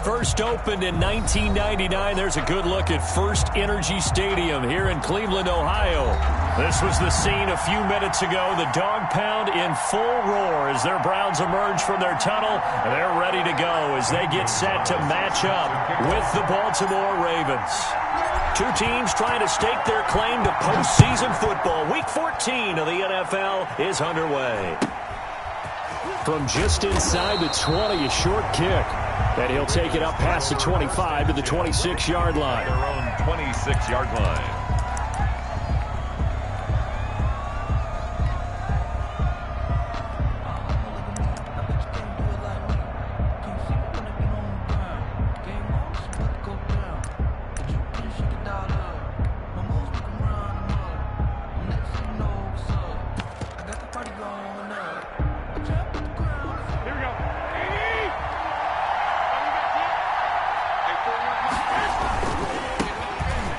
First opened in 1999. There's a good look at First Energy Stadium here in Cleveland, Ohio. This was the scene a few minutes ago. The dog pound in full roar as their Browns emerge from their tunnel. They're ready to go as they get set to match up with the Baltimore Ravens. Two teams trying to stake their claim to postseason football. Week 14 of the NFL is underway. From just inside the 20, a short kick. And he'll take it up past the 25 to the 26-yard line. Their own 26-yard line.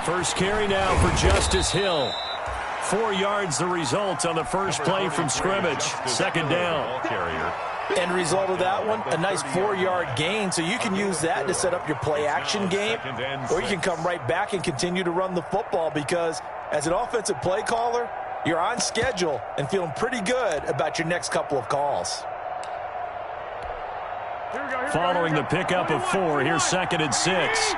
First carry now for Justice Hill. 4 yards the result on the first play from scrimmage. Second down. End result of that one, a nice 4-yard gain, so you can use that to set up your play-action game, or you can come right back and continue to run the football because as an offensive play caller, you're on schedule and feeling pretty good about your next couple of calls. Following the pickup of 4, here's 2nd and 6.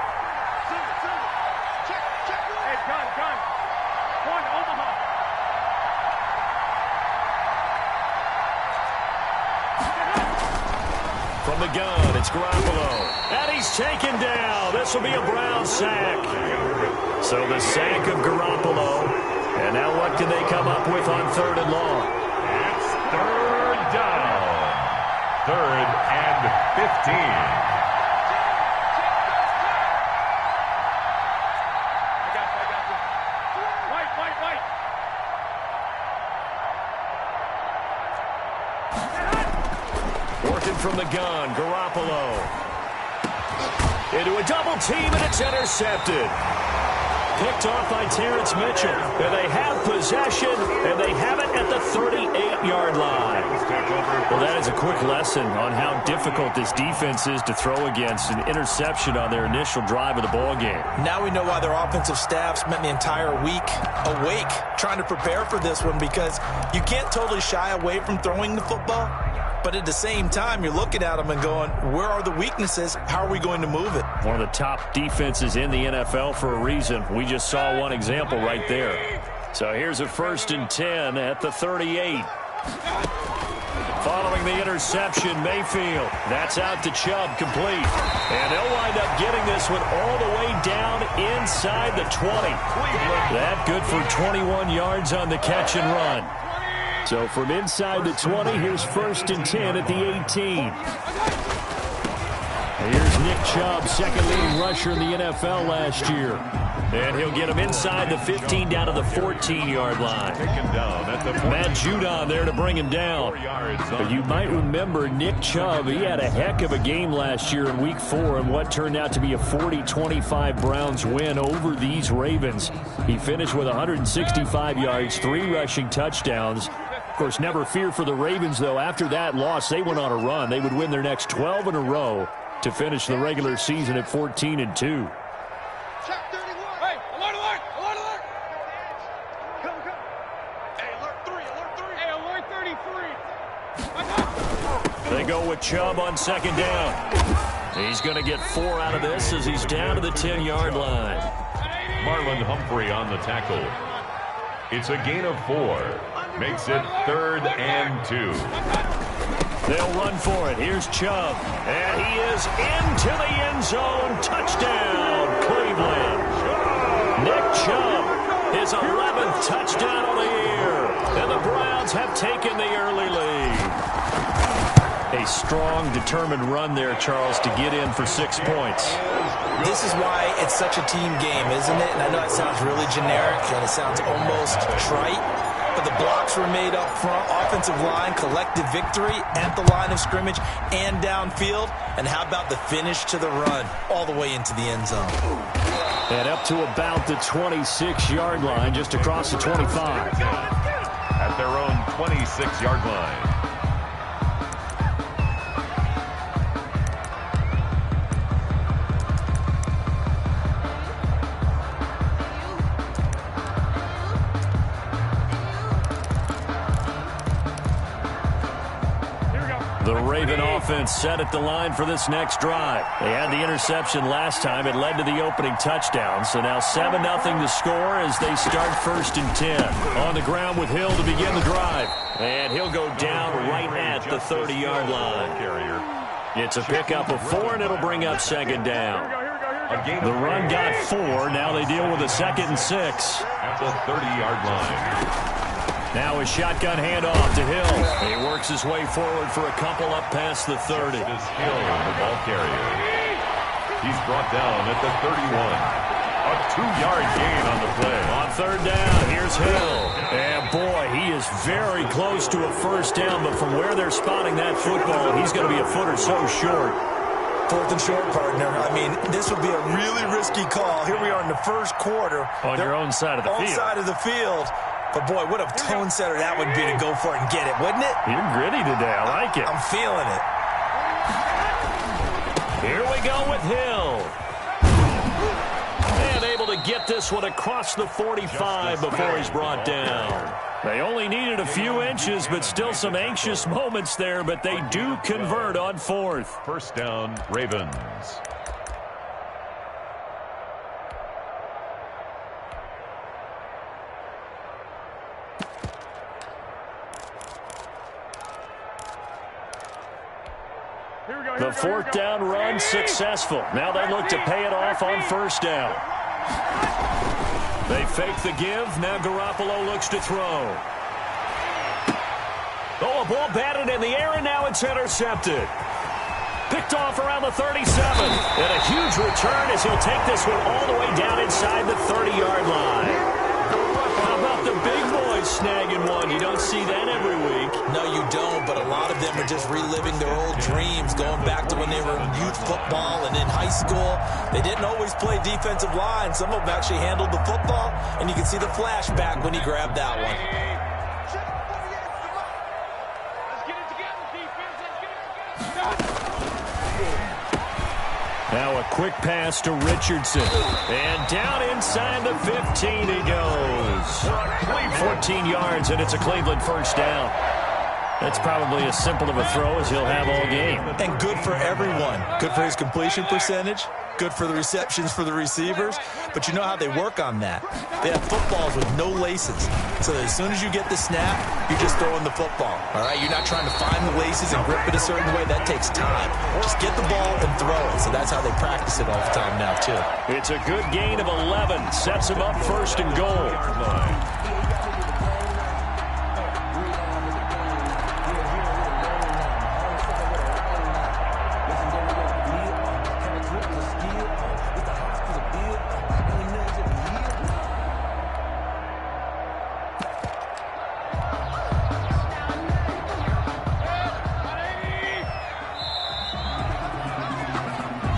From the gun, it's Garoppolo. And he's taken down. This will be a Brown sack. So the sack of Garoppolo. And now what can they come up with on 3rd and long? It's 3rd down. 3rd and 15. From the gun, Garoppolo. Into a double team, and it's intercepted. Picked off by Terrence Mitchell. And they have possession, and they have it at the 38-yard line. Well, that is a quick lesson on how difficult this defense is to throw against an interception on their initial drive of the ball game. Now we know why their offensive staff spent the entire week awake trying to prepare for this one because you can't totally shy away from throwing the football. But at the same time, you're looking at them and going, where are the weaknesses? How are we going to move it? One of the top defenses in the NFL for a reason. We just saw one example right there. So here's a 1st and 10 at the 38. Following the interception, Mayfield. That's out to Chubb, complete. And they'll wind up getting this one all the way down inside the 20. That good for 21 yards on the catch and run. So from inside the 20, here's 1st and 10 at the 18. Here's Nick Chubb, second leading rusher in the NFL last year. And he'll get him inside the 15 down to the 14-yard line. Matt Judon there to bring him down. But you might remember Nick Chubb, he had a heck of a game last year in Week 4 in what turned out to be a 40-25 Browns win over these Ravens. He finished with 165 yards, 3 rushing touchdowns. Of course, never fear for the Ravens, though. After that loss, they went on a run. They would win their next 12 in a row to finish the regular season at 14-2. They go with Chubb on 2nd down. He's going to get 4 out of this as he's down to the 10-yard line. Marlon Humphrey on the tackle. It's a gain of 4. Makes it 3rd and 2. They'll run for it. Here's Chubb. And he is into the end zone. Touchdown, Cleveland. Nick Chubb, his 11th touchdown on the year. And the Browns have taken the early lead. A strong, determined run there, Charles, to get in for 6 points. This is why it's such a team game, isn't it? And I know it sounds really generic and it sounds almost trite, but the blocks were made up front, offensive line, collective victory at the line of scrimmage and downfield. And how about the finish to the run all the way into the end zone? And up to about the 26-yard line, just across the 25. At their own 26-yard line. The Raven offense set at the line for this next drive. They had the interception last time. It led to the opening touchdown. So now 7-0 to score as they start 1st and 10. On the ground with Hill to begin the drive. And he'll go down right at the 30-yard line. It's a pickup of 4, and it'll bring up 2nd down. The run got 4. Now they deal with a 2nd and 6. At the 30-yard line. Now a shotgun handoff to Hill. He works his way forward for a couple up past the 30. This is Hill, the ball carrier. He's brought down at the 31. A 2-yard gain on the play. On 3rd down, here's Hill. And boy, he is very close to a 1st down, but from where they're spotting that football, he's going to be a foot or so short. 4th and short, partner. I mean, this would be a really risky call. Here we are in the 1st quarter. On your own side of the field. On side of the field. But, boy, what a tone setter that would be to go for it and get it, wouldn't it? You're gritty today. I like it. I'm feeling it. Here we go with Hill. And able to get this one across the 45 before he's brought down. They only needed a few inches, but still some anxious moments there, but they do convert on 4th. 1st down, Ravens. The 4th down run successful. Now they look to pay it off on 1st down. They fake the give. Now Garoppolo looks to throw. Oh, a ball batted in the air, and now it's intercepted. Picked off around the 37. And a huge return as he'll take this one all the way down inside the 30-yard line. How about the big boys snagging one? You don't see that every week. No, you don't, but a lot of them are just reliving their old dreams, going back to when they were in youth football and in high school. They didn't always play defensive line. Some of them actually handled the football, and you can see the flashback when he grabbed that one. Now a quick pass to Richardson. And down inside the 15 he goes. 14 yards, and it's a Cleveland 1st down. That's probably as simple of a throw as he'll have all game. And good for everyone. Good for his completion percentage. Good for the receptions for the receivers. But you know how they work on that. They have footballs with no laces. So that as soon as you get the snap, you're just throwing the football. All right? You're not trying to find the laces and grip it a certain way. That takes time. Just get the ball and throw it. So that's how they practice it all the time now, too. It's a good gain of 11. Sets him up 1st and goal.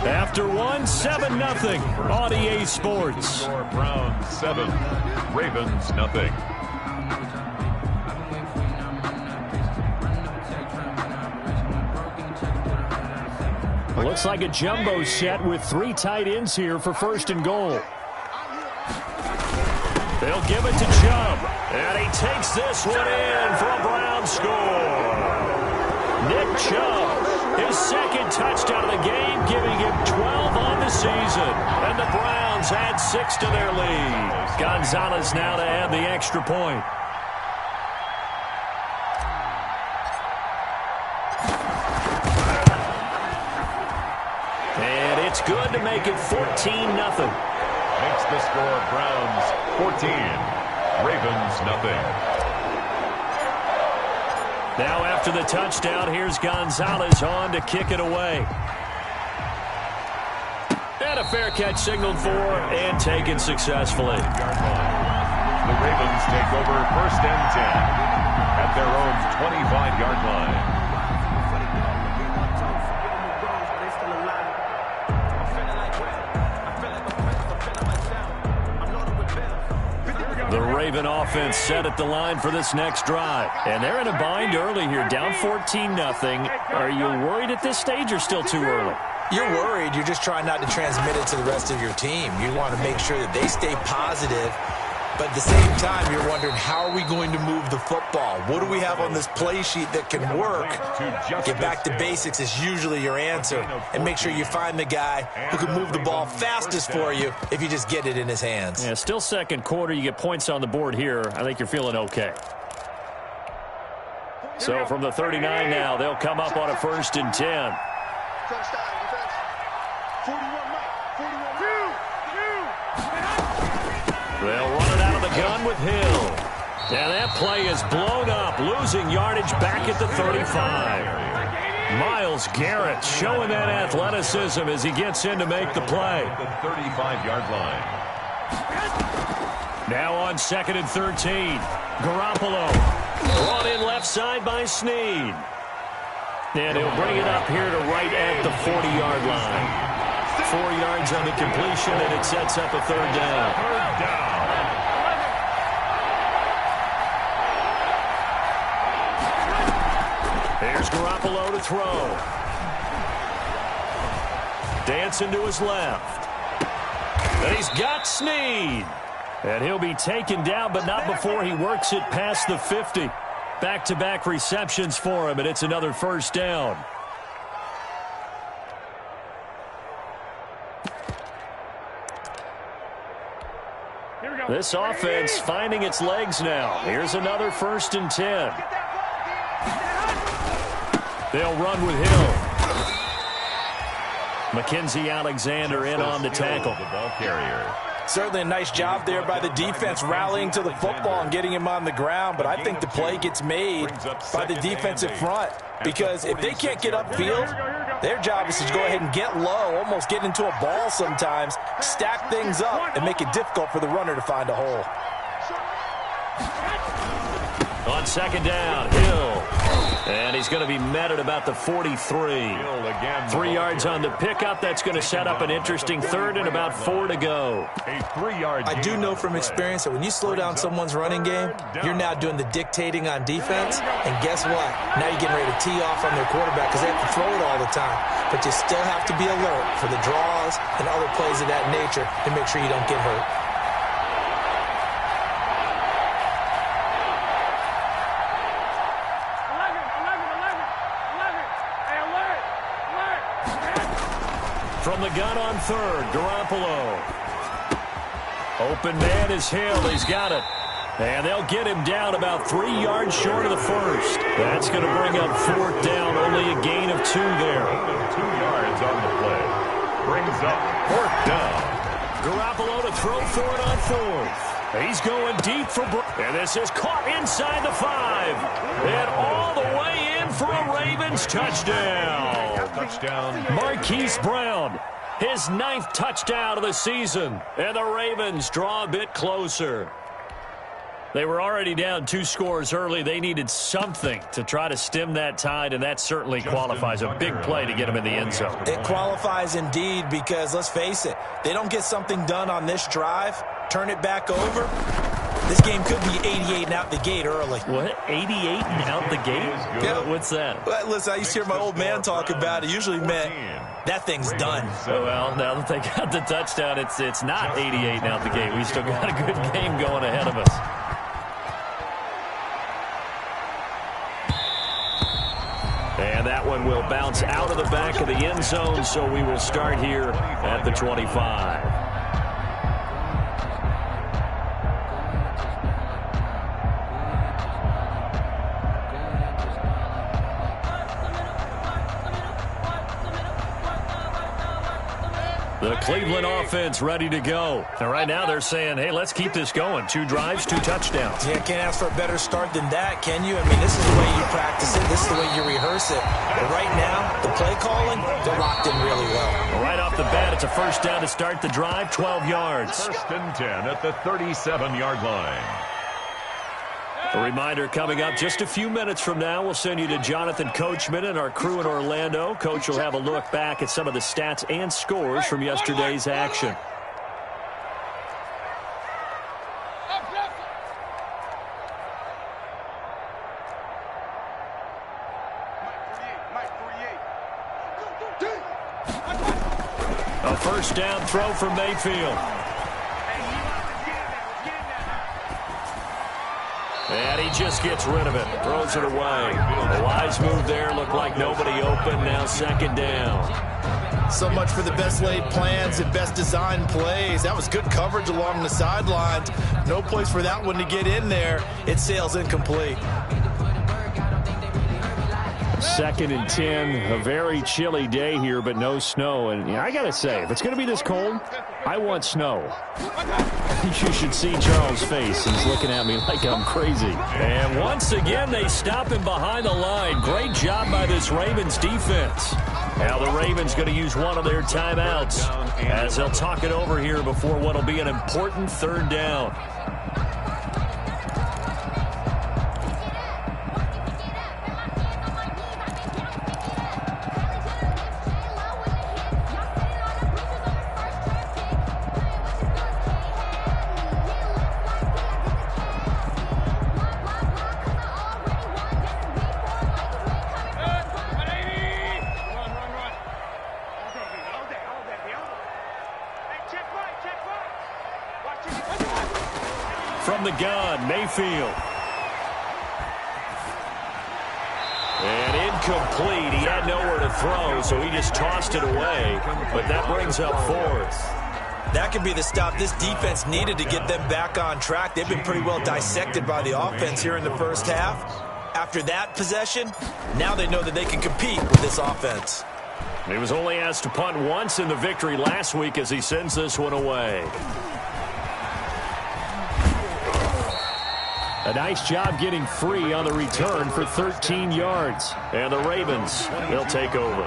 After 7-0 on EA Sports. Browns 7, Ravens nothing. Looks like a jumbo set with 3 tight ends here for 1st and goal. They'll give it to Chubb. And he takes this one in for a Brown score. Nick Chubb. His 2nd touchdown of the game, giving him 12 on the season. And the Browns add 6 to their lead. Gonzalez now to add the extra point. And it's good to make it 14-0. Makes the score Browns 14, Ravens nothing. Now after the touchdown, here's Gonzalez on to kick it away. And a fair catch signaled for and taken successfully. The Ravens take over 1st and 10 at their own 25-yard line. The Raven offense set at the line for this next drive. And they're in a bind early here, down 14-0. Are you worried at this stage or still too early? You're worried. You're just trying not to transmit it to the rest of your team. You want to make sure that they stay positive But at the same time, you're wondering, how are we going to move the football? What do we have on this play sheet that can work? Get back to basics is usually your answer. And make sure you find the guy who can move the ball fastest for you if you just get it in his hands. Yeah, still second quarter. You get points on the board here. I think you're feeling okay. So from the 39 now, they'll come up on a 1st and 10. They'll run it out of the gun with Hill. And that play is blown up, losing yardage back at the 35. Myles Garrett showing that athleticism as he gets in to make the play. The 35-yard line. Now on 2nd and 13. Garoppolo brought in left side by Snead. And he'll bring it up here to right at the 40-yard line. 4 yards on the completion, and it sets up a 3rd down. Third down. Here's Garoppolo to throw. Dancing to his left. And he's got Snead. And he'll be taken down, but not before he works it past the 50. Back-to-back receptions for him, and it's another 1st down. This offense finding its legs now. Here's another 1st and 10. They'll run with Hill. Mackenzie Alexander in on the tackle. The ball carrier. Certainly a nice job there by the defense rallying to the football and getting him on the ground, but I think the play gets made by the defensive front, because if they can't get upfield, their job is to go ahead and get low, almost get into a ball sometimes, stack things up, and make it difficult for the runner to find a hole. On 2nd down, Hill. And he's going to be met at about the 43. 3 yards on the pickup. That's going to set up an interesting 3rd and about 4 to go. I do know from experience that when you slow down someone's running game, you're now doing the dictating on defense. And guess what? Now you're getting ready to tee off on their quarterback because they have to throw it all the time. But you still have to be alert for the draws and other plays of that nature to make sure you don't get hurt. From the gun on 3rd, Garoppolo. Open man is Hill. He's got it. And they'll get him down about 3 yards short of the 1st. That's going to bring up 4th down. Only a gain of 2 there. 2 yards on the play. Brings up 4th down. Garoppolo to throw for it on 4th. He's going deep for and this is caught inside the 5. And all the way in for a Ravens touchdown. Touchdown. Marquise Brown, his 9th touchdown of the season. And the Ravens draw a bit closer. They were already down 2 scores early. They needed something to try to stem that tide, and that certainly qualifies. A big play to get them in the end zone. It qualifies indeed because, let's face it, they don't get something done on this drive, turn it back over, this game could be 88 and out the gate early. What? 88 and out the gate? Yeah. What's that? Well, listen, I used to hear my old man talk about it. Usually meant that thing's done. Well, now that they got the touchdown, it's not 88 and out the gate. We still got a good game going ahead of us. And that one will bounce out of the back of the end zone, so we will start here at the 25. The Cleveland offense ready to go. And right now they're saying, hey, let's keep this going. 2 drives, 2 touchdowns. Yeah, can't ask for a better start than that, can you? I mean, this is the way you practice it. This is the way you rehearse it. But right now, the play calling, they're locked in really well. Right off the bat, it's a 1st down to start the drive, 12 yards. 1st and 10 at the 37-yard line. A reminder coming up just a few minutes from now, we'll send you to Jonathan Coachman and our crew in Orlando. Coach will have a look back at some of the stats and scores from yesterday's action. A 1st down throw for Mayfield. And he just gets rid of it, throws it away. A wise move there, looked like nobody open, now second down. So much for the best laid plans and best designed plays. That was good coverage along the sidelines. No place for that one to get in there. It sails incomplete. 2nd and 10, a very chilly day here, but no snow. And I got to say, if it's going to be this cold, I want snow. You should see Charles' face. He's looking at me like I'm crazy. And once again, they stop him behind the line. Great job by this Ravens defense. Now the Ravens going to use one of their timeouts as they'll talk it over here before what will be an important 3rd down. From the gun, Mayfield. And incomplete. He had nowhere to throw, so he just tossed it away. But that brings up 4th. That could be the stop this defense needed to get them back on track. They've been pretty well dissected by the offense here in the first half. After that possession, now they know that they can compete with this offense. He was only asked to punt once in the victory last week as he sends this one away. A nice job getting free on the return for 13 yards. And the Ravens, they'll take over.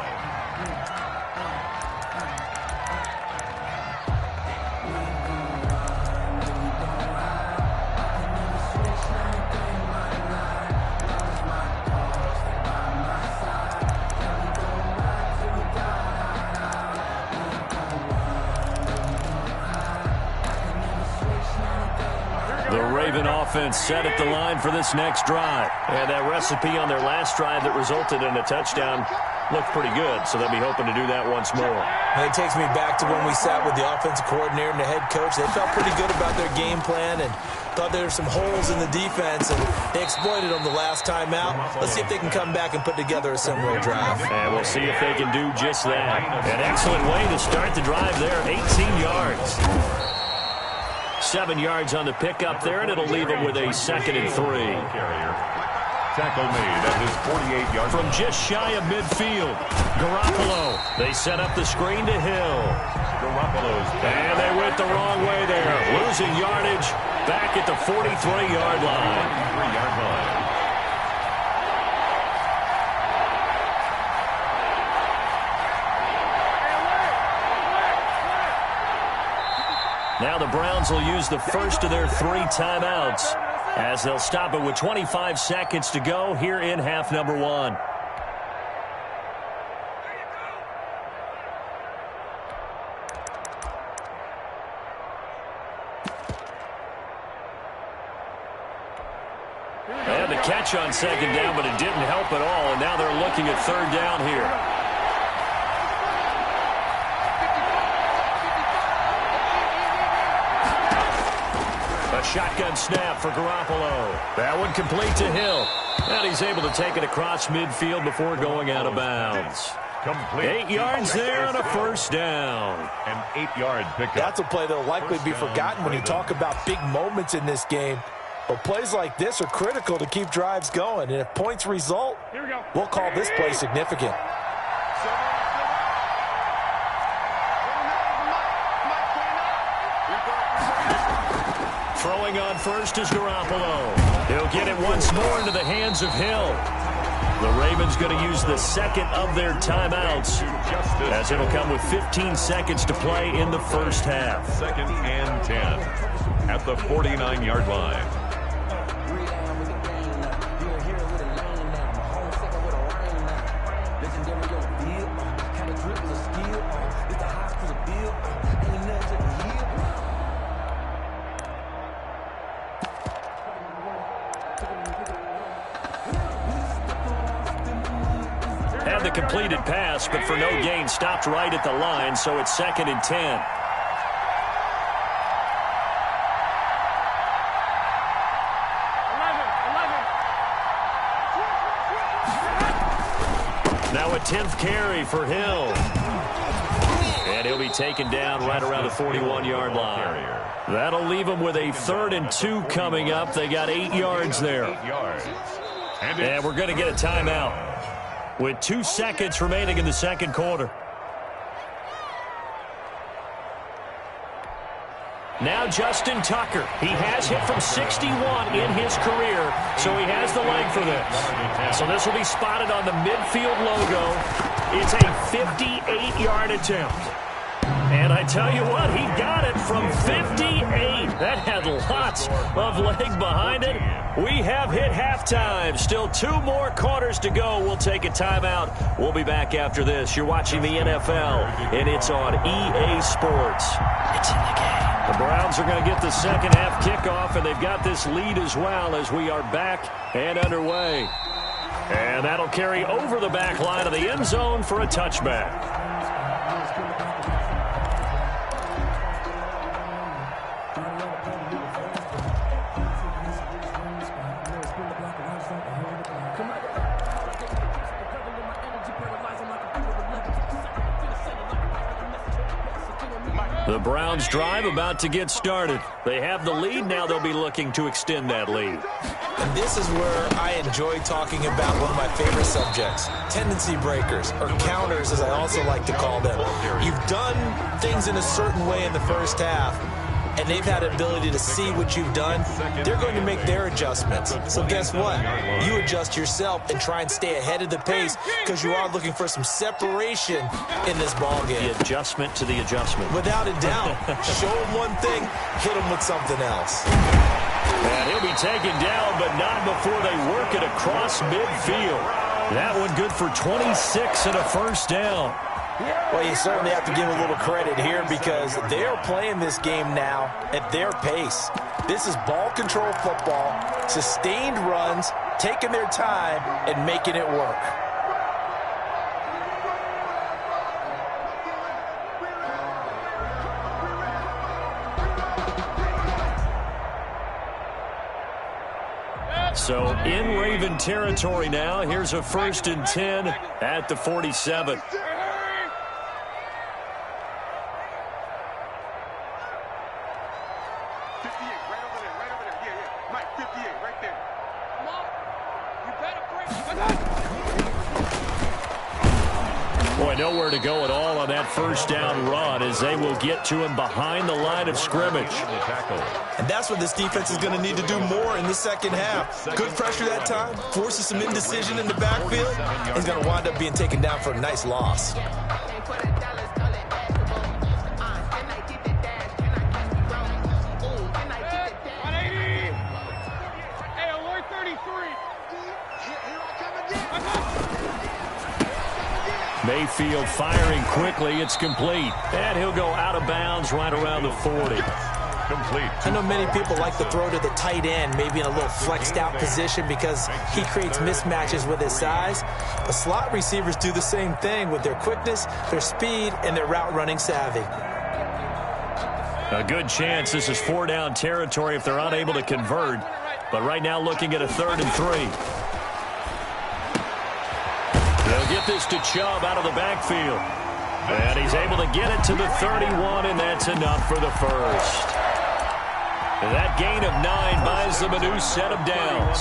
Offense set at the line for this next drive. And that recipe on their last drive that resulted in a touchdown looked pretty good, so they'll be hoping to do that once more. And it takes me back to when we sat with the offensive coordinator and the head coach. They felt pretty good about their game plan and thought there were some holes in the defense, and they exploited them the last time out. Let's see if they can come back and put together a similar drive. And we'll see if they can do just that. An excellent way to start the drive there, 18 yards. 7 yards on the pickup there, and it'll leave him with a 2nd and 3. Tackle made at his 48-yard from just shy of midfield. Garoppolo. They set up the screen to Hill. And they went the wrong way there. Losing yardage back at the 43-yard line. Now the Browns will use the first of their 3 timeouts as they'll stop it with 25 seconds to go here in half number 1. And the catch on 2nd down, but it didn't help at all, and now they're looking at 3rd down here. Shotgun snap for Garoppolo. That one complete to Hill. And he's able to take it across midfield before going out of bounds. Complete. 8 yards there on a 1st down. An 8-yard pickup. That's a play that will likely be forgotten when you talk about big moments in this game. But plays like this are critical to keep drives going. And if points result, we'll call this play significant. Throwing on first is Garoppolo. He'll get it once more into the hands of Hill. The Ravens going to use the 2nd of their timeouts as it'll come with 15 seconds to play in the first half. 2nd and 10 at the 49-yard line. Had the completed pass, but for no gain, stopped right at the line, so it's 2nd and 10. 10th carry for Hill. And he'll be taken down right around the 41-yard line. That'll leave them with a 3rd and 2 coming up. They got 8 yards there. And we're going to get a timeout with 2 seconds remaining in the second quarter. Now Justin Tucker. He has hit from 61 in his career, so he has the leg for this. So this will be spotted on the midfield logo. It's a 58-yard attempt. And I tell you what, he got it from 58. That had lots of leg behind it. We have hit halftime. Still 2 more quarters to go. We'll take a timeout. We'll be back after this. You're watching the NFL, and it's on EA Sports. It's in the game. The Browns are going to get the second half kickoff, and they've got this lead as well as we are back and underway. And that'll carry over the back line of the end zone for a touchback. The Browns drive about to get started. They have the lead. Now they'll be looking to extend that lead. And this is where I enjoy talking about one of my favorite subjects, tendency breakers, or counters as I also like to call them. You've done things in a certain way in the first half, and they've had an ability to see what you've done. They're going to make their adjustments. So guess what? You adjust yourself and try and stay ahead of the pace because you are looking for some separation in this ball game. The adjustment to the adjustment. Without a doubt. Show them one thing, hit them with something else. And he'll be taken down, but not before they work it across midfield. That one good for 26 and a first down. Well, you certainly have to give a little credit here because they are playing this game now at their pace. This is ball control football, sustained runs, taking their time, and making it work. So in Raven territory now, here's a 1st and 10 at the 47. Boy, nowhere to go at all on that first down run as they will get to him behind the line of scrimmage. And that's what this defense is going to need to do more in the second half. Good pressure that time, forces some indecision in the backfield. He's going to wind up being taken down for a nice loss. Mayfield firing quickly. It's complete. And he'll go out of bounds right around the 40. Complete. I know many people like to throw to the tight end, maybe in a little flexed out position because he creates mismatches with his size. But slot receivers do the same thing with their quickness, their speed, and their route running savvy. A good chance this is 4-down territory if they're unable to convert. But right now looking at a 3rd and 3. They'll get this to Chubb out of the backfield. And he's able to get it to the 31, and that's enough for the first. And that gain of 9 buys them a new set of downs.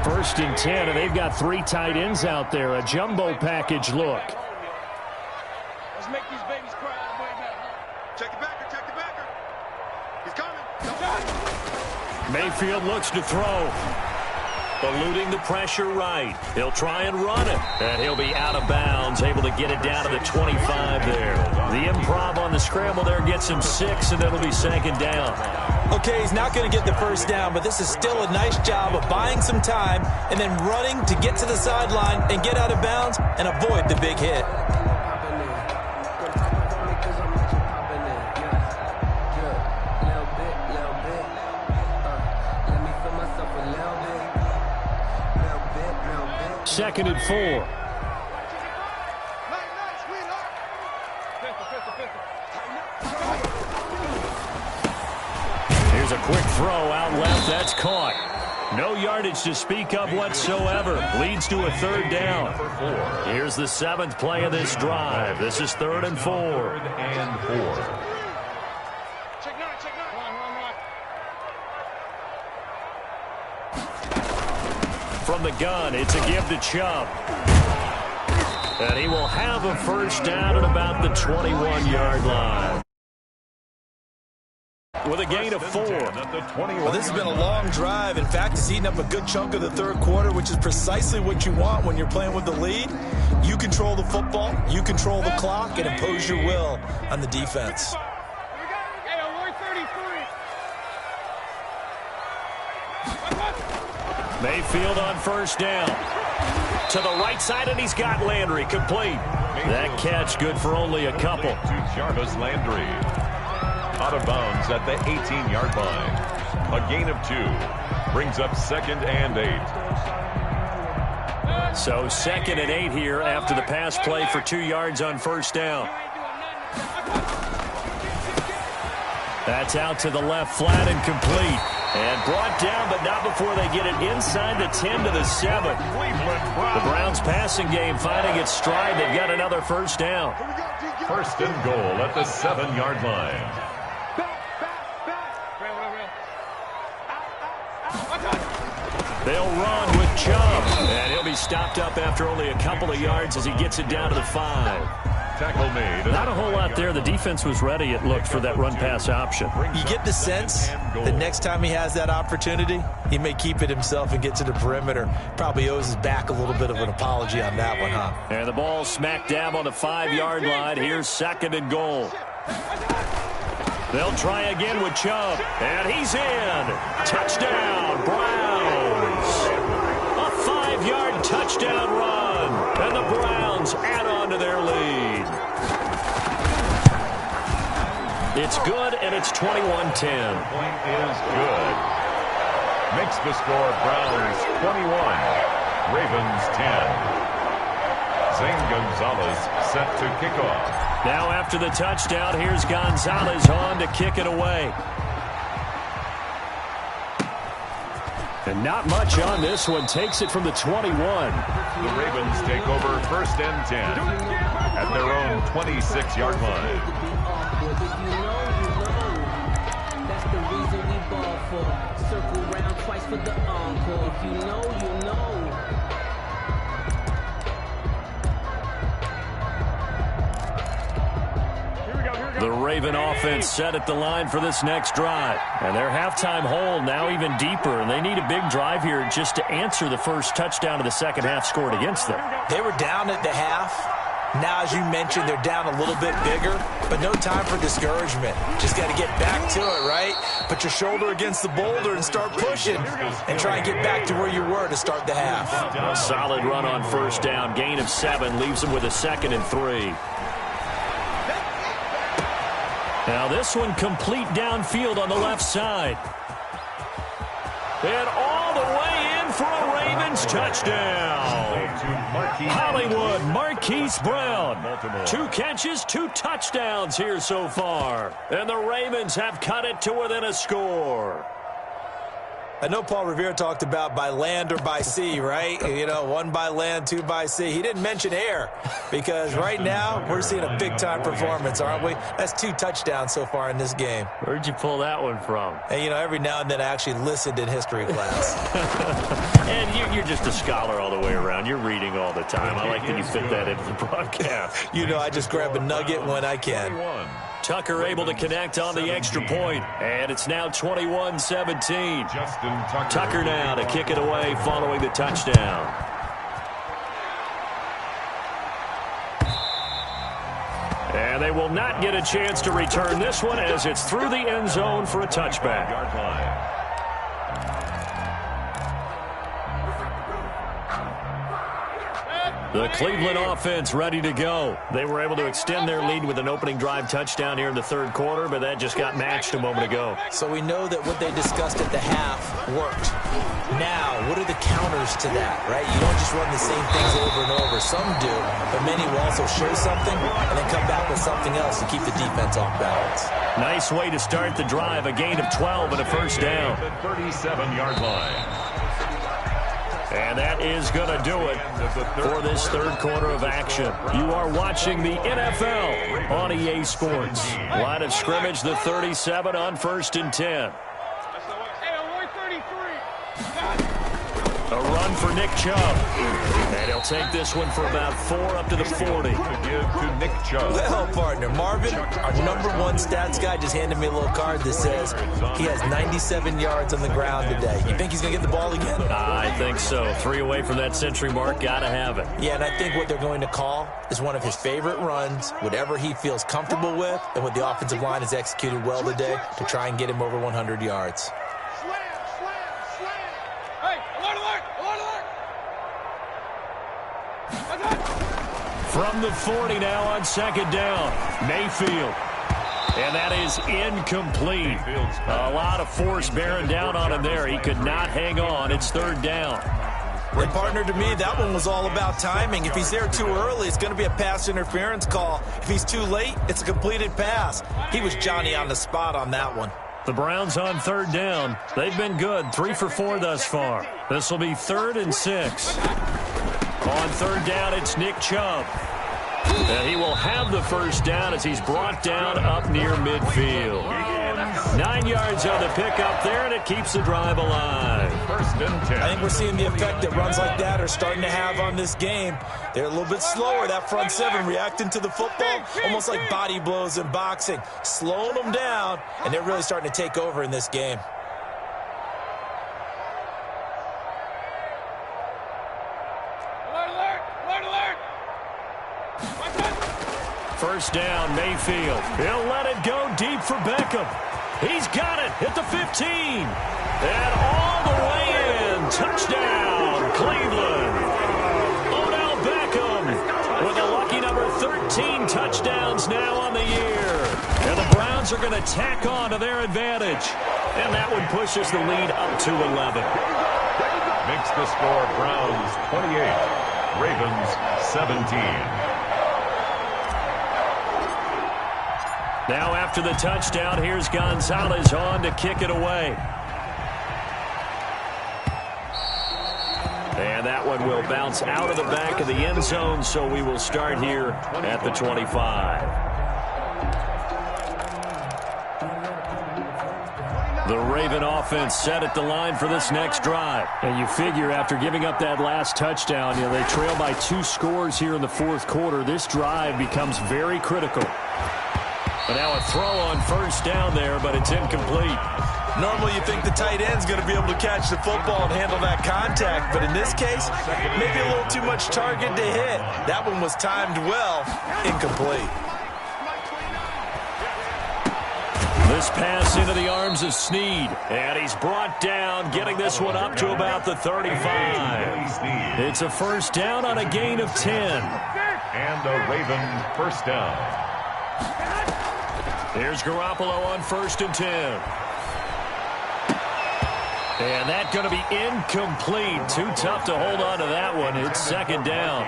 1st and 10, and they've got 3 tight ends out there. A jumbo package look. Let's make these babies cry out of the way back. Check the backer, check the backer. He's coming. Mayfield looks to throw. Eluding the pressure right. He'll try and run it. And he'll be out of bounds, able to get it down to the 25 there. The improv on the scramble there gets him 6, and it'll be 2nd down. Okay, he's not going to get the first down, but this is still a nice job of buying some time and then running to get to the sideline and get out of bounds and avoid the big hit. Second and 4. Here's a quick throw out left. That's caught. No yardage to speak of whatsoever. Leads to a third down. Here's the 7th play of this drive. This is 3rd and 4. 3rd and 4. From the gun, it's a give to Chubb. And he will have a first down at about the 21-yard line. With a gain of 4. Well, this has been a long drive. In fact, it's eaten up a good chunk of the 3rd quarter, which is precisely what you want when you're playing with the lead. You control the football, you control the clock, and impose your will on the defense. Mayfield on first down. To the right side, and he's got Landry complete. That catch good for only a couple. To Jarvis Landry. Out of bounds at the 18-yard line. A gain of 2. Brings up 2nd and 8. So 2nd and 8 here after the pass play for 2 yards on first down. That's out to the left, flat and complete. And brought down, but not before they get it inside the 10 to the 7. The Browns passing game finding its stride. They've got another first down. 1st and goal at the 7-yard line. They'll run with Chubb, and he'll be stopped up after only a couple of yards as he gets it down to the 5. Tackle made. Not a whole lot there. The defense was ready, it looked, for that run-pass option. You get the sense that next time he has that opportunity, he may keep it himself and get to the perimeter. Probably owes his back a little bit of an apology on that one, huh? And the ball smack dab on the 5-yard line. Here's 2nd and goal. They'll try again with Chubb, and he's in. Touchdown, Browns. A 5-yard touchdown run, and the Browns add on to their lead. It's good, and it's 21-10. Point is good. Makes the score Browns 21, Ravens 10. Zane Gonzalez set to kick off. Now after the touchdown, here's Gonzalez on to kick it away. And not much on this one. Takes it from the 21. The Ravens take over 1st and 10 at their own 26-yard line. That's the reason we ball for. Circle round twice for the encore. If you know, you know. The Raven offense set at the line for this next drive. And their halftime hole now even deeper. And they need a big drive here just to answer the first touchdown of the second half scored against them. They were down at the half. Now, as you mentioned, they're down a little bit bigger, but no time for discouragement. Just got to get back to it, right? Put your shoulder against the boulder and start pushing and try and get back to where you were to start the half. A solid run on first down. Gain of 7 leaves them with a 2nd and 3. Now this one complete downfield on the left side. And all the way in for a Ravens touchdown. Hollywood Marquise Brown. 2 catches, 2 touchdowns here so far. And the Ravens have cut it to within a score. I know Paul Revere talked about by land or by sea, right? You know, 1 by land, 2 by sea. He didn't mention air because right now we're seeing a big-time performance, aren't we? That's 2 touchdowns so far in this game. Where'd you pull that one from? And, you know, every now and then I actually listened in history class. And you're just a scholar all the way around. You're reading all the time. I like that you fit that into the broadcast. You know, I just grab a nugget when I can. Tucker able to connect on the extra point, and it's now 21-17. Tucker now to kick it away following the touchdown. And they will not get a chance to return this one as it's through the end zone for a touchback. The Cleveland offense ready to go. They were able to extend their lead with an opening drive touchdown here in the 3rd quarter, but that just got matched a moment ago. So we know that what they discussed at the half worked. Now, what are the counters to that, right? You don't just run the same things over and over. Some do, but many will also show something and then come back with something else to keep the defense off balance. Nice way to start the drive. A gain of 12 and a first down. 37-yard line. And that is going to do it for this third quarter of action. You are watching the NFL on EA Sports. Line of scrimmage, the 37 on 1st and 10. A run for Nick Chubb. And he'll take this one for about 4 up to the 40. Give to Nick Chubb. Well, partner, Marvin, our number one stats guy, just handed me a little card that says he has 97 yards on the ground today. You think he's going to get the ball again? I think so. 3 away from that century mark. Got to have it. Yeah, and I think what they're going to call is one of his favorite runs, whatever he feels comfortable with, and what the offensive line has executed well today to try and get him over 100 yards. From the 40 now on 2nd down. Mayfield. And that is incomplete. A lot of force bearing down on him there. He could not hang on. It's 3rd down. And partner, to me, that one was all about timing. If he's there too early, it's going to be a pass interference call. If he's too late, it's a completed pass. He was Johnny on the spot on that one. The Browns on 3rd down. They've been good. 3 for 4 thus far. This will be 3rd and 6. On 3rd down, it's Nick Chubb. And he will have the first down as he's brought down up near midfield. 9 yards on the pickup there, and it keeps the drive alive. 1st and 10. I think we're seeing the effect that runs like that are starting to have on this game. They're a little bit slower, that front 7, reacting to the football, almost like body blows in boxing, slowing them down, and they're really starting to take over in this game. First down, Mayfield. He'll let it go deep for Beckham. He's got it at the 15. And all the way in. Touchdown, Cleveland. Odell Beckham with a lucky number 13 touchdowns now on the year. And the Browns are going to tack on to their advantage. And that one pushes the lead up to 11. Makes the score Browns 28, Ravens 17. Now after the touchdown, here's Gonzalez on to kick it away. And that one will bounce out of the back of the end zone, so we will start here at the 25. The Raven offense set at the line for this next drive. And you figure after giving up that last touchdown, they trail by 2 scores here in the 4th quarter. This drive becomes very critical. But now a throw on 1st down there, but it's incomplete. Normally you think the tight end's going to be able to catch the football and handle that contact, but in this case, maybe a little too much target to hit. That one was timed well, incomplete. This pass into the arms of Snead, and he's brought down, getting this one up to about the 35. It's a 1st down on a gain of 10. And a Raven 1st down. Here's Garoppolo on 1st and 10. And that's going to be incomplete. Too tough to hold on to that one. It's 2nd down.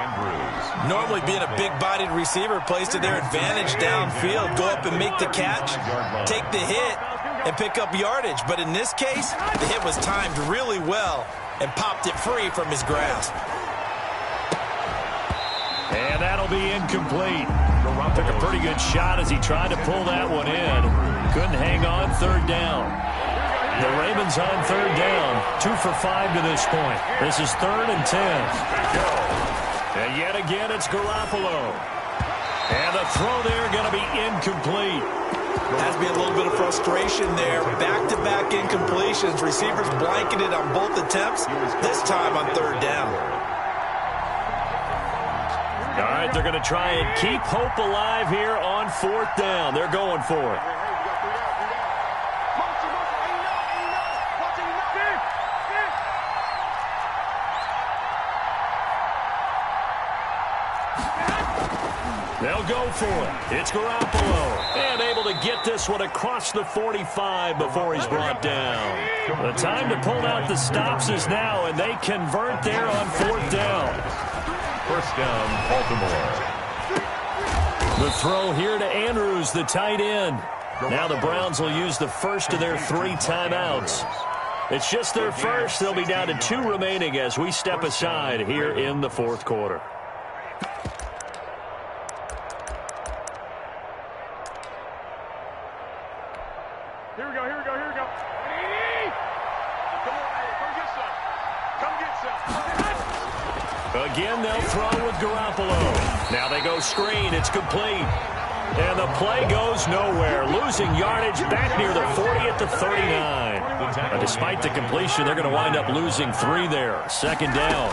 Normally being a big-bodied receiver plays to their advantage downfield. Go up and make the catch, take the hit, and pick up yardage. But in this case, the hit was timed really well and popped it free from his grasp. And that'll be incomplete. Took a pretty good shot as he tried to pull that one in. Couldn't hang on. 3rd down. The Ravens on 3rd down. 2 for 5 to this point. This is 3rd and 10. And yet again, it's Garoppolo. And the throw there going to be incomplete. Has to be a little bit of frustration there. Back-to-back incompletions. Receivers blanketed on both attempts. This time on 3rd down. All right, they're going to try and keep hope alive here on 4th down. They're going for it. They'll go for it. It's Garoppolo. And able to get this one across the 45 before he's brought down. The time to pull out the stops is now, and they convert there on 4th down. 1st down, Baltimore. The throw here to Andrews, the tight end. Now the Browns will use the first of their 3 timeouts. It's just their first. They'll be down to 2 remaining as we step aside here in the fourth quarter. Here we go. Come get some. Come get some. Again, they'll throw with Garoppolo. Now they go screen. It's complete. And the play goes nowhere. Losing yardage back near the 40 at the 39. Despite the completion, they're going to wind up losing 3 there. Second down.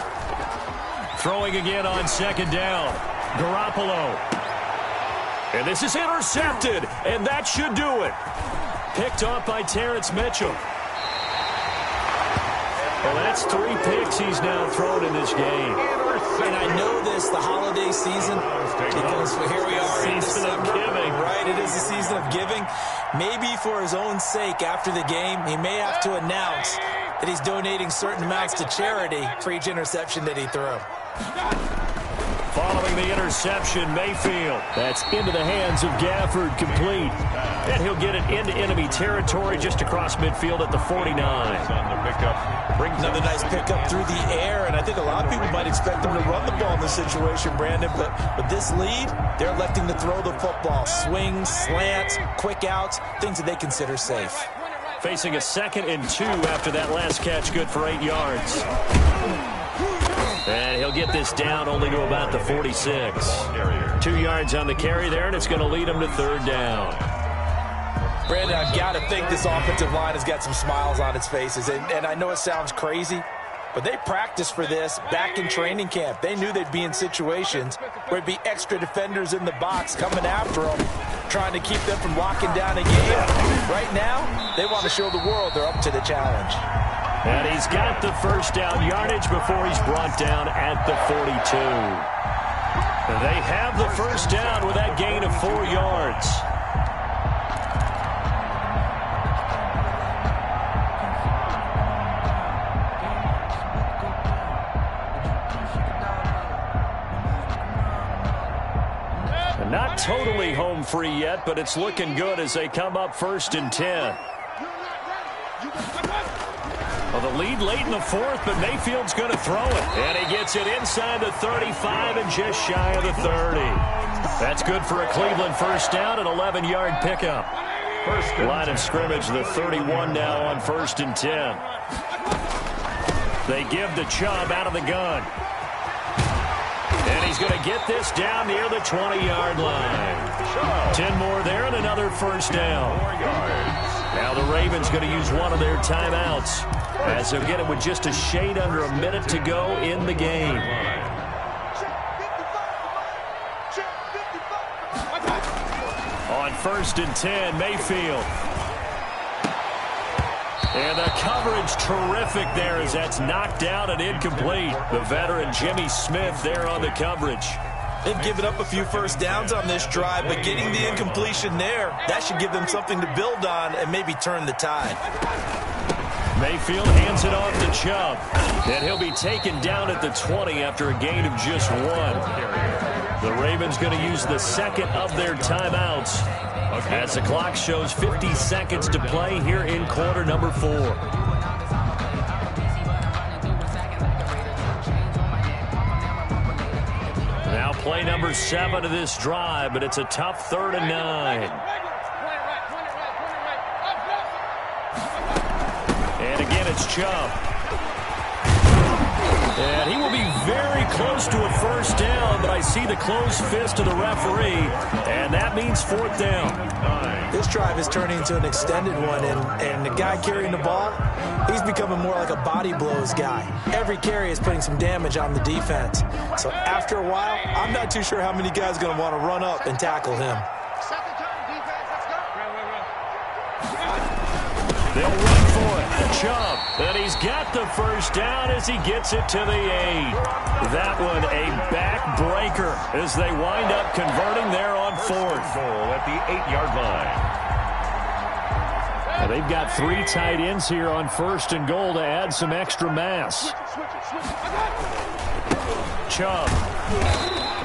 Throwing again on second down. Garoppolo. And this is intercepted. And that should do it. Picked off by Terrence Mitchell. Well, that's 3 picks he's now thrown in this game. And I know this, the holiday season, because here we are in December, right? It is the season of giving. Maybe for his own sake, after the game, he may have to announce that he's donating certain amounts to charity for each interception that he threw. Following the interception, Mayfield. That's into the hands of Gafford, complete. And he'll get it into enemy territory just across midfield at the 49. Another nice pickup through the air, and I think a lot of people might expect him to run the ball in this situation, Brandon, but with this lead, they're electing to throw the football. Swings, slants, quick outs, things that they consider safe. Facing a 2nd and 2 after that last catch, good for 8 yards. And he'll get this down only to about the 46. 2 yards on the carry there, and it's going to lead him to 3rd down. Brandon, I've got to think this offensive line has got some smiles on its faces. And I know it sounds crazy, but they practiced for this back in training camp. They knew they'd be in situations where it'd be extra defenders in the box coming after them, trying to keep them from locking down a game. Right now, they want to show the world they're up to the challenge. And he's got the first down yardage before he's brought down at the 42. They have the first down with that gain of 4 yards. Not totally home free yet, but it's looking good as they come up 1st and 10. Well, the lead late in the 4th, but Mayfield's going to throw it. And he gets it inside the 35 and just shy of the 30. That's good for a Cleveland first down, an 11-yard pickup. Line of scrimmage, the 31 now on 1st and 10. They give the Chubb out of the gun. And he's going to get this down near the 20-yard line. 10 more there and another first down. Now the Ravens going to use one of their timeouts as they'll get it with just a shade under a minute to go in the game. On 1st and 10, Mayfield. And the coverage terrific there as that's knocked down and incomplete. The veteran Jimmy Smith there on the coverage. They've given up a few first downs on this drive, but getting the incompletion there, that should give them something to build on and maybe turn the tide. Mayfield hands it off to Chubb. And he'll be taken down at the 20 after a gain of just 1. The Ravens going to use the 2nd of their timeouts as the clock shows 50 seconds to play here in quarter number 4. Now play number 7 of this drive, but it's a tough 3rd and 9. And again, it's Chubb. And he will be very close to a first down, but I see the closed fist of the referee, and that means 4th down. This drive is turning into an extended one, and the guy carrying the ball, he's becoming more like a body blows guy. Every carry is putting some damage on the defense. So after a while, I'm not too sure how many guys are going to want to run up and tackle him. They'll run for it. Chubb. And he's got the first down as he gets it to the 8. That one a backbreaker as they wind up converting there on 4th. Goal at the 8-yard line. Well, they've got 3 tight ends here on 1st and goal to add some extra mass. Chubb.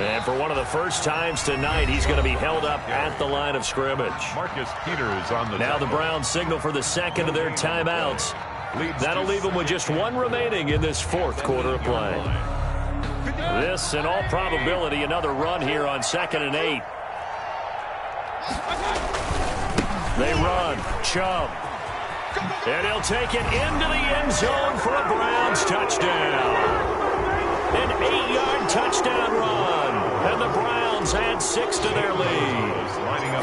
And for one of the first times tonight, he's going to be held up at the line of scrimmage. Marcus Peters on the Now the Browns signal for the 2nd of their timeouts That'll leave them with just one remaining in this fourth quarter of play. This, in all probability, another run here on 2nd and 8. They run. Chubb. And he'll take it into the end zone for a Browns touchdown. An 8-yard touchdown run. And the Browns add 6 to their lead.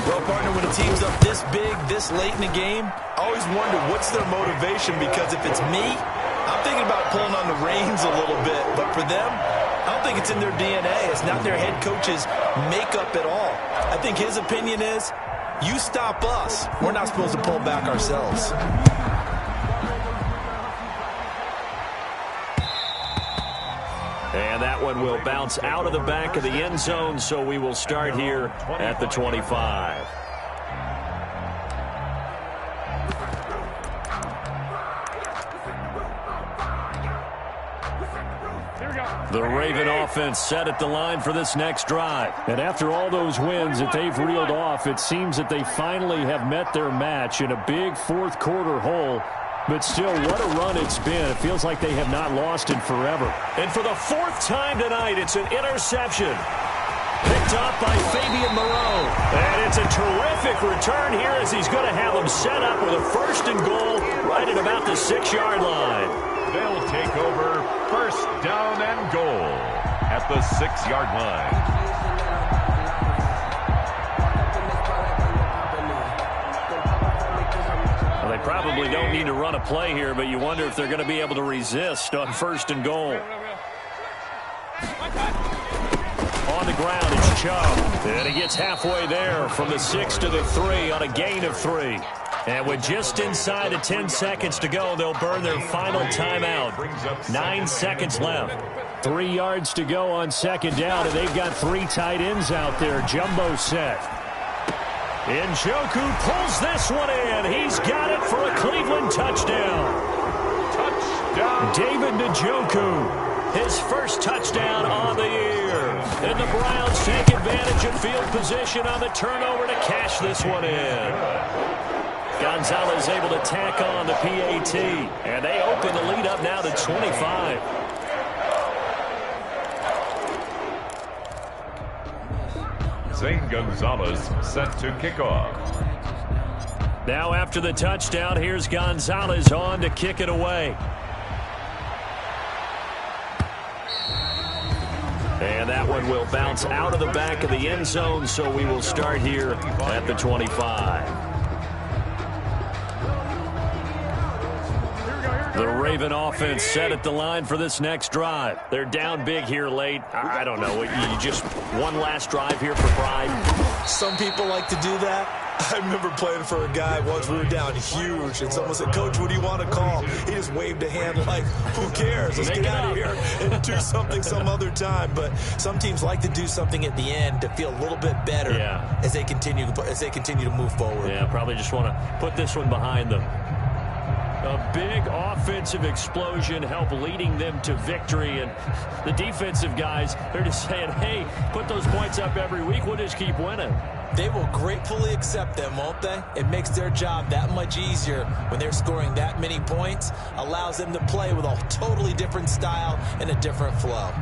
Well, partner, when a team's up this big, this late in the game, I always wonder what's their motivation, because if it's me, I'm thinking about pulling on the reins a little bit. But for them, I don't think it's in their DNA. It's not their head coach's makeup at all. I think his opinion is, you stop us, we're not supposed to pull back ourselves. And that one will bounce out of the back of the end zone, so we will start here at the 25. The Raven offense set at the line for this next drive. And after all those wins that they've reeled off, it seems that they finally have met their match in a big fourth quarter hole. But still, what a run it's been. It feels like they have not lost in forever. And for the 4th time tonight, it's an interception. Picked up by Fabian Moreau. And it's a terrific return here, as he's going to have them set up with a 1st and goal right at about the 6-yard line. They'll take over 1st down and goal at the 6-yard line. Well, they probably don't need to run a play here, but you wonder if they're going to be able to resist on 1st and goal. On the ground, it's Chubb. And he gets halfway there from the 6 to the 3 on a gain of 3. And with just inside of 10 seconds to go, they'll burn their final timeout. 9 seconds left. 3 yards to go on 2nd down, and they've got 3 tight ends out there. Jumbo set. Njoku pulls this one in. He's got it for a Cleveland touchdown. Touchdown. David Njoku, his first touchdown on the year. And the Browns take advantage of field position on the turnover to cash this one in. Gonzalez able to tack on the PAT. And they open the lead up now to 25. Zane Gonzalez set to kick off. Now after the touchdown, here's Gonzalez on to kick it away. And that one will bounce out of the back of the end zone, so we will start here at the 25. The Raven offense set at the line for this next drive. They're down big here late. I don't know. You just one last drive here for pride. Some people like to do that. I remember playing for a guy once. We were down huge, and someone said, "Coach, what do you want to call?" He just waved a hand like, "Who cares? Let's get out of here and do something some other time." But some teams like to do something at the end to feel a little bit better as they continue to move forward. Yeah, probably just want to put this one behind them. A big offensive explosion help leading them to victory. And the defensive guys, they're just saying, hey, put those points up every week. We'll just keep winning. They will gratefully accept them, won't they? It makes their job that much easier when they're scoring that many points. Allows them to play with a totally different style and a different flow.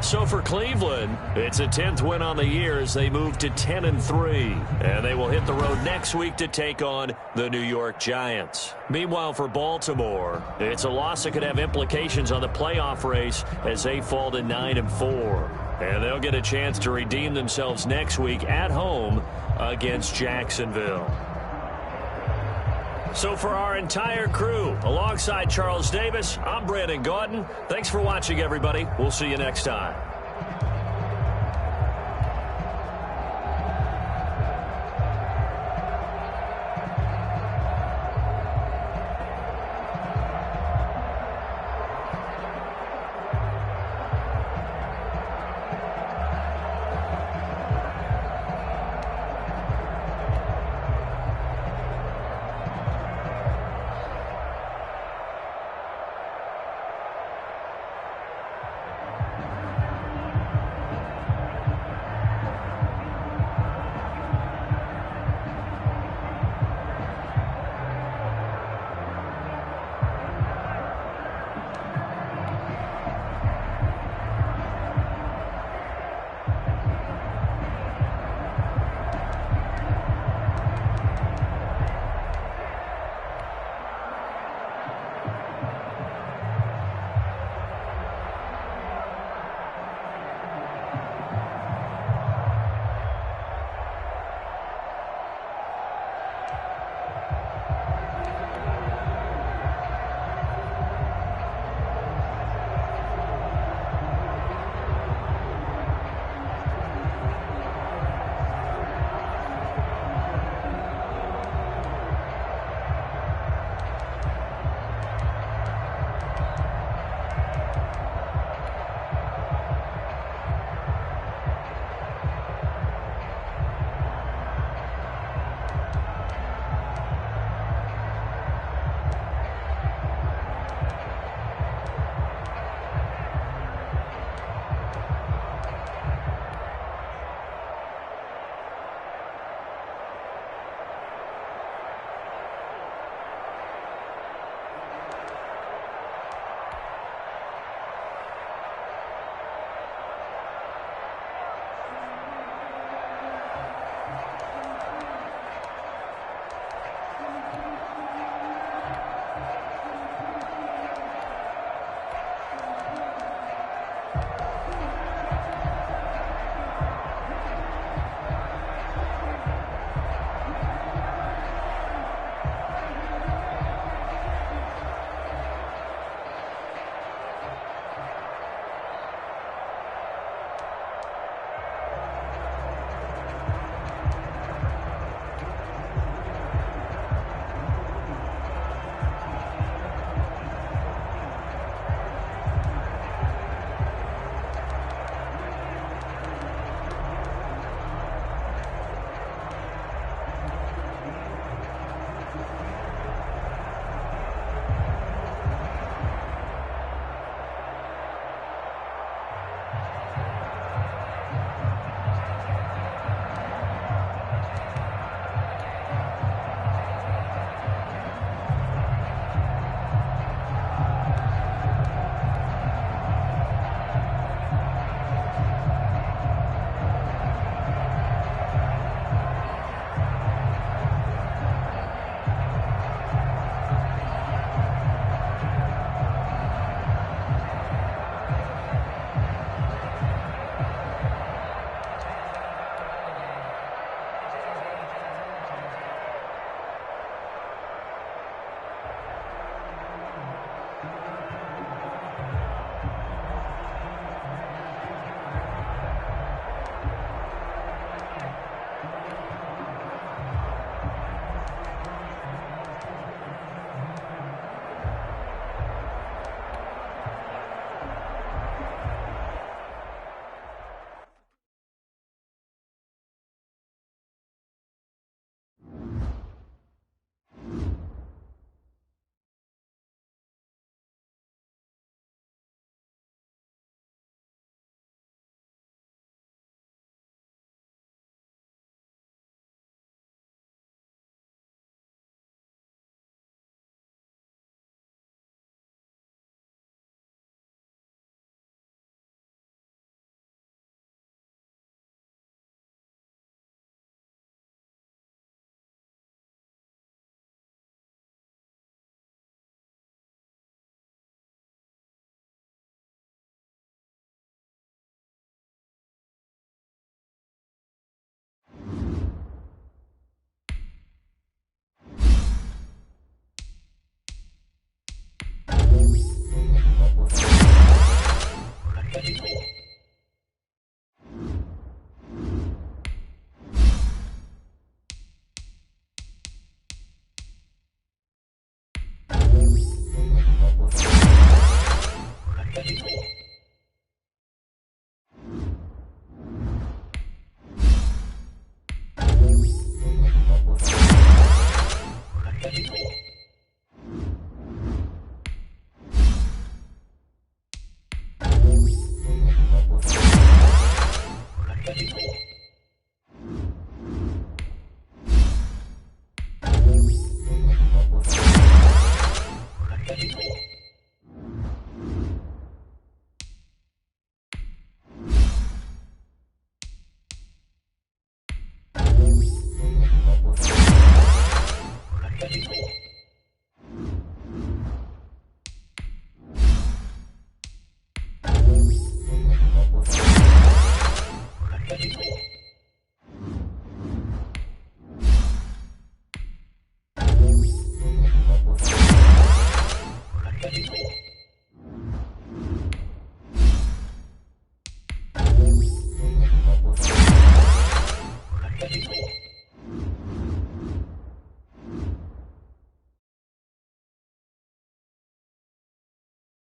So for Cleveland, it's a 10th win on the year as they move to 10-3. And they will hit the road next week to take on the New York Giants. Meanwhile, for Baltimore, it's a loss that could have implications on the playoff race as they fall to 9-4. And they'll get a chance to redeem themselves next week at home against Jacksonville. So for our entire crew, alongside Charles Davis, I'm Brandon Gaudin. Thanks for watching, everybody. We'll see you next time.